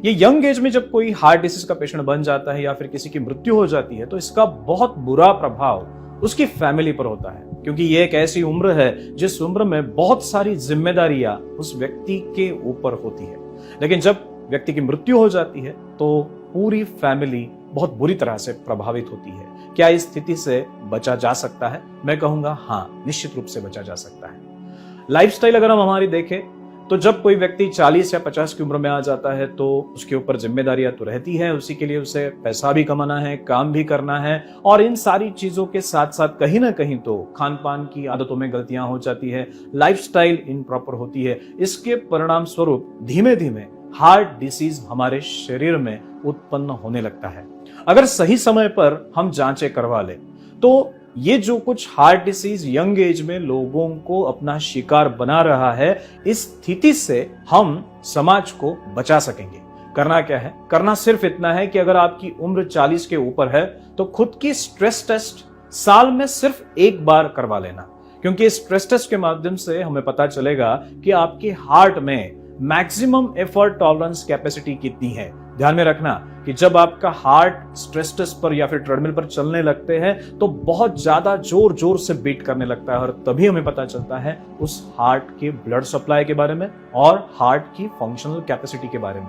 ये young age में जब कोई हार्ट डिसीज का पेशेंट बन जाता है या फिर किसी की मृत्यु हो जाती है तो इसका बहुत बुरा प्रभाव उसकी फैमिली पर होता है, क्योंकि ये एक ऐसी उम्र है जिस उम्र में बहुत सारी जिम्मेदारियां उस व्यक्ति के ऊपर होती है। लेकिन जब व्यक्ति की मृत्यु हो जाती है तो पूरी फैमिली बहुत बुरी तरह से प्रभावित होती है। क्या इस स्थिति से बचा जा सकता है? मैं कहूंगा हाँ, निश्चित रूप से बचा जा सकता है। लाइफस्टाइल अगर हम हमारी देखें तो जब कोई व्यक्ति 40 या 50 की उम्र में आ जाता है तो उसके ऊपर जिम्मेदारियां तो रहती है, उसी के लिए उसे पैसा भी कमाना है, काम भी करना है, और इन सारी चीजों के साथ साथ कहीं ना कहीं तो खान पान की आदतों में गलतियां हो जाती है, लाइफस्टाइल इम्प्रॉपर होती है। इसके परिणाम स्वरूप धीमे धीमे हार्ट डिसीज हमारे शरीर में उत्पन्न होने लगता है। अगर सही समय पर हम जांचें करवा लें तो ये जो कुछ हार्ट डिसीज यंग एज में लोगों को अपना शिकार बना रहा है, इस स्थिति से हम समाज को बचा सकेंगे। करना क्या है? करना सिर्फ इतना है कि अगर आपकी उम्र 40 के ऊपर है तो खुद की स्ट्रेस टेस्ट साल में सिर्फ एक बार करवा लेना, क्योंकि स्ट्रेस टेस्ट के माध्यम से हमें पता चलेगा कि आपके हार्ट में मैक्सिमम एफर्ट टॉलरेंस कैपेसिटी कितनी है। ध्यान में रखना कि जब आपका हार्ट स्ट्रेस टेस्ट पर या फिर ट्रेडमिल पर चलने लगते हैं तो बहुत ज्यादा जोर जोर से बीट करने लगता है, और तभी हमें पता चलता है उस हार्ट के ब्लड सप्लाई के बारे में और हार्ट की फंक्शनल कैपेसिटी के बारे में।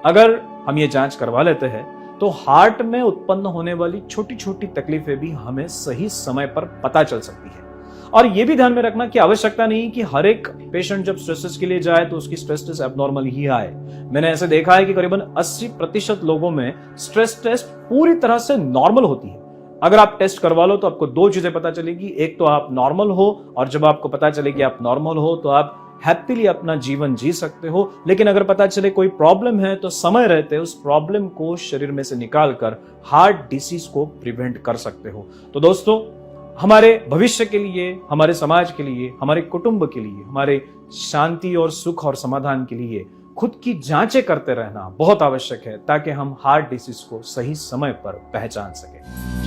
अगर हम ये जांच करवा लेते हैं तो हार्ट में उत्पन्न होने वाली छोटी छोटी तकलीफें भी हमें सही समय पर पता चल सकती है। और यह भी ध्यान में रखना कि आवश्यकता नहीं कि हर एक पेशेंट जब स्ट्रेस टेस्ट के लिए जाए तो उसकी स्ट्रेस टेस्ट एबनॉर्मल ही आए। मैंने ऐसे देखा है कि करीबन 80% लोगों में स्ट्रेस टेस्ट पूरी तरह से नॉर्मल होती है। अगर आप टेस्ट करवा लो तो आपको दो चीजें पता चलेगी, एक तो आप नॉर्मल हो, और जब आपको पता चले कि आप नॉर्मल हो तो आप हैप्पीली अपना जीवन जी सकते हो। लेकिन अगर पता चले कोई प्रॉब्लम है तो समय रहते उस प्रॉब्लम को शरीर में से निकालकर हार्ट डिसीज को प्रिवेंट कर सकते हो। तो दोस्तों, हमारे भविष्य के लिए, हमारे समाज के लिए, हमारे कुटुंब के लिए, हमारे शांति और सुख और समाधान के लिए खुद की जांचें करते रहना बहुत आवश्यक है, ताकि हम हार्ट डिसीज को सही समय पर पहचान सकें।